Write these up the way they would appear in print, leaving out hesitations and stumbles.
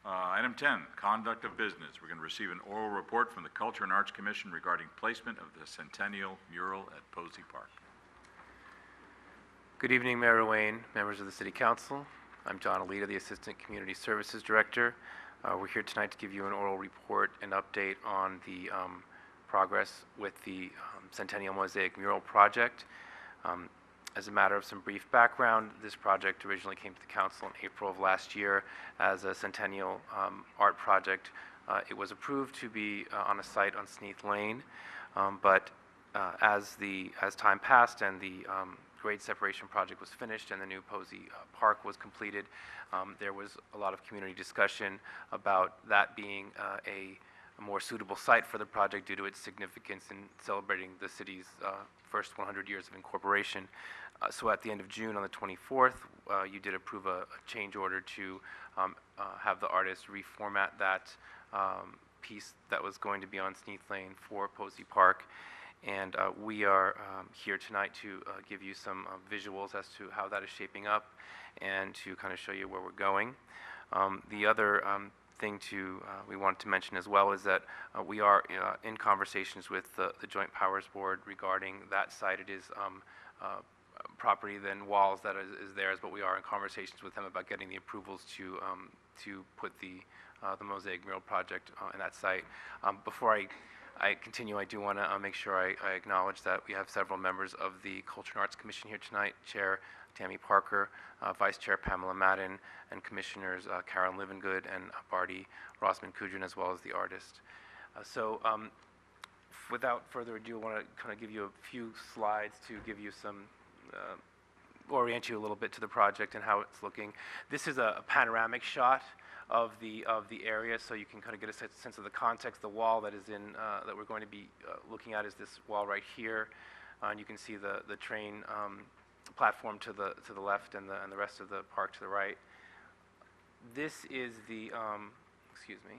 Item 10, conduct of business. We're going to receive an oral report from the Culture and Arts Commission regarding placement of the Centennial Mural at Posey Park. Good evening, Mayor Wayne, members of the City Council. I'm John Alita, the Assistant Community Services Director. We're here tonight to give you an oral report and update on the progress with the Centennial Mosaic Mural project. As a matter of some brief background, this project originally came to the Council in April of last year as a Centennial art project. It was approved to be on a site on Sneath Lane, but as time passed and the grade separation project was finished and the new Posey Park was completed, there was a lot of community discussion about that being a more suitable site for the project due to its significance in celebrating the city's first 100 years of incorporation. So at the end of June, on the 24th, you did approve a change order to have the artist reformat that piece that was going to be on Sneath Lane for Posey Park. And we are here tonight to give you some visuals as to how that is shaping up and to kind of show you where we're going. The other thing we wanted to mention as well is that we are in conversations with the Joint Powers Board regarding that site. It is property than walls that is theirs, but we are in conversations with them about getting the approvals to put the Mosaic Mural project in that site. Before I continue, I do want to make sure I acknowledge that we have several members of the Culture and Arts Commission here tonight: Chair Tammy Parker, Vice Chair Pamela Madden, and Commissioners Karen Livengood and Barty Rossman-Kudrin, as well as the artist. Without further ado, I want to kind of give you a few slides to give you some orient you a little bit to the project and how it's looking. This is a panoramic shot of the area, so you can kind of get a sense of the context. The wall that is in that we're going to be looking at is this wall right here, and you can see the train platform to the left and the rest of the park to the right. This is the excuse me.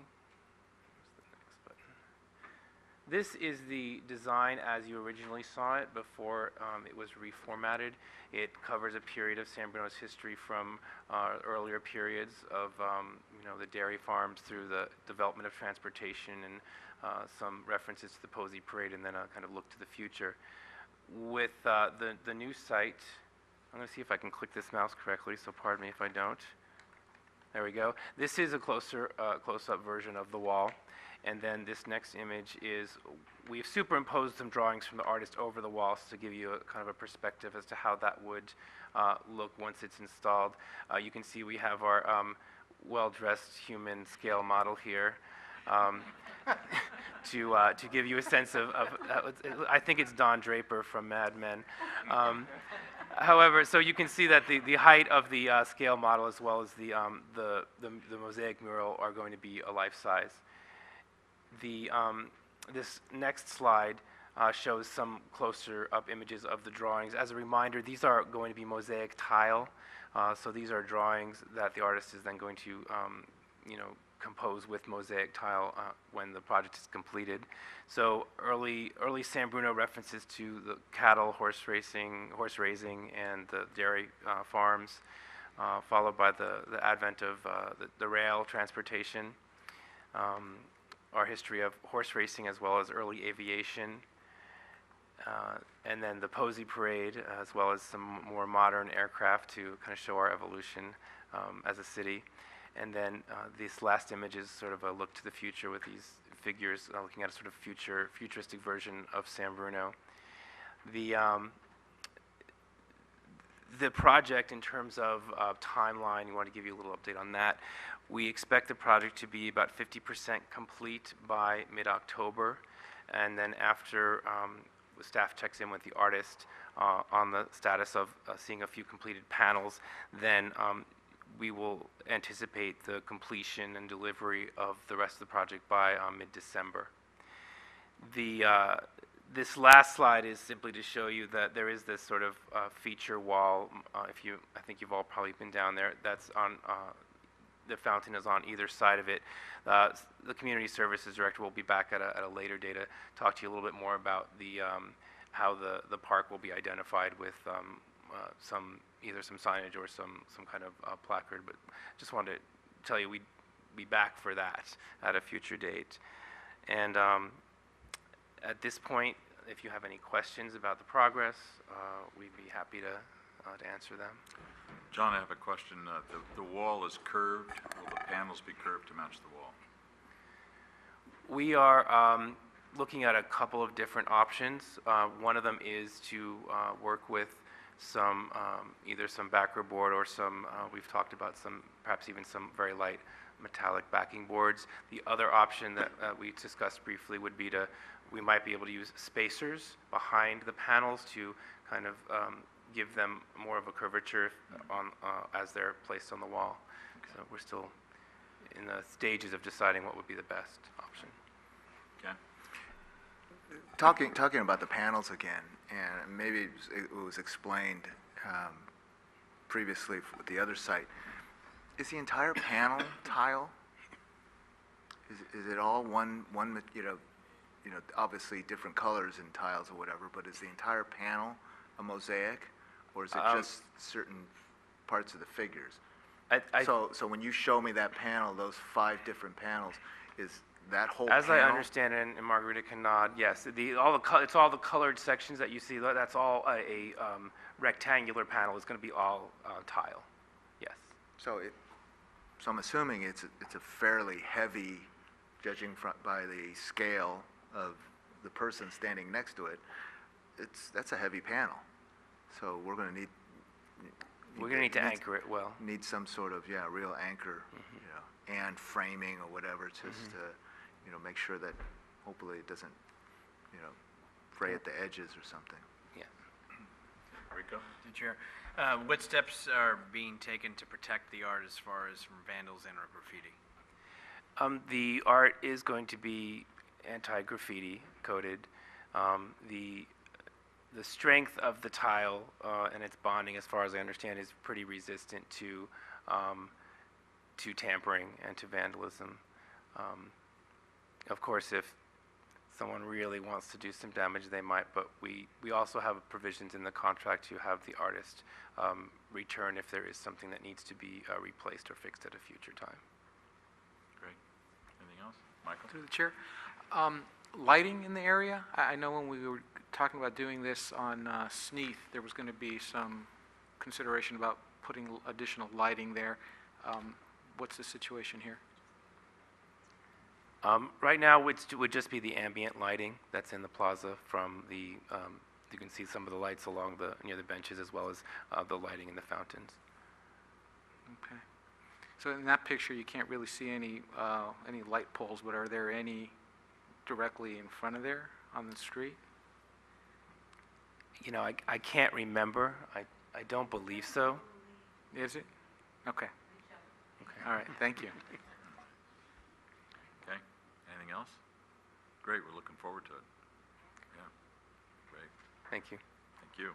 This is the design as you originally saw it before it was reformatted. It covers a period of San Bruno's history from earlier periods of the dairy farms through the development of transportation and some references to the Posey Parade, and then a kind of look to the future. With the new site, I'm going to see if I can click this mouse correctly, so pardon me if I don't. There we go. This is a close-up version of the wall. And then this next image is, we've superimposed some drawings from the artist over the walls to give you a kind of a perspective as to how that would look once it's installed. You can see we have our well-dressed human scale model here to give you a sense of I think it's Don Draper from Mad Men. However, so you can see that the height of the scale model as well as the mosaic mural are going to be a life size. This next slide shows some closer up images of the drawings. As a reminder, these are going to be mosaic tile, so these are drawings that the artist is then going to compose with mosaic tile when the project is completed. So early San Bruno references to the cattle, horse raising, and the dairy farms, followed by the advent of the rail transportation. Our history of horse racing as well as early aviation, and then the Posey Parade, as well as some more modern aircraft to kind of show our evolution as a city. And then this last image is sort of a look to the future with these figures looking at a sort of futuristic version of San Bruno. The project, in terms of timeline, we want to give you a little update on that. We expect the project to be about 50% complete by mid-October, and then after the staff checks in with the artist on the status of seeing a few completed panels, then we will anticipate the completion and delivery of the rest of the project by mid-December. This last slide is simply to show you that there is this sort of feature wall. I think you've all probably been down there. That's on the fountain is on either side of it. The Community Services Director will be back at a later date to talk to you a little bit more about how the park will be identified with either some signage or some kind of placard. But just wanted to tell you be back for that at a future date. And at this point, if you have any questions about the progress, we'd be happy to answer them. John, I have a question. The wall is curved. Will the panels be curved to match the wall? We are looking at a couple of different options. One of them is to work with some, either some backer board or some, we've talked about some, perhaps even some very light metallic backing boards. The other option that we discussed briefly would be we might be able to use spacers behind the panels to kind of give them more of a curvature as they're placed on the wall. Okay. So we're still in the stages of deciding what would be the best option. Okay. Talking about the panels again, and maybe it was explained previously with the other site. Is the entire panel tile? Is it all one you know, obviously different colors in tiles or whatever, but is the entire panel a mosaic, or is it just certain parts of the figures? So when you show me that panel, those 5 different panels, is that whole As panel? I understand it, and Margarita can nod, yes, it's all the colored sections that you see. That's all a rectangular panel. It's going to be all tile. Yes. So I'm assuming it's a fairly heavy, judging by the scale of the person standing next to it. That's a heavy panel. So we're going to need. We're going to need to anchor it well. Need some sort of real anchor, you know, and framing or whatever, just to make sure that hopefully it doesn't fray at the edges or something. Yeah. Rico? Mr. Chair, what steps are being taken to protect the art as far as from vandals and or graffiti? The art is going to be anti-graffiti coated. The strength of the tile and its bonding, as far as I understand, is pretty resistant to tampering and to vandalism. Of course, if someone really wants to do some damage, they might, but we also have provisions in the contract to have the artist return if there is something that needs to be replaced or fixed at a future time. Great. Anything else? Michael? Through the chair. Lighting in the area, I know when we were talking about doing this on Sneath, there was going to be some consideration about putting additional lighting there. What's the situation here? Right now, it would just be the ambient lighting that's in the plaza from the, you can see some of the lights along near the benches, as well as the lighting in the fountains. Okay. So in that picture, you can't really see any light poles, but are there any directly in front of there on the street? You know, I can't remember. I don't believe so. Is it? Okay. Okay. All right, thank you. Okay. Anything else? Great. We're looking forward to it. Yeah. Great. Thank you. Thank you.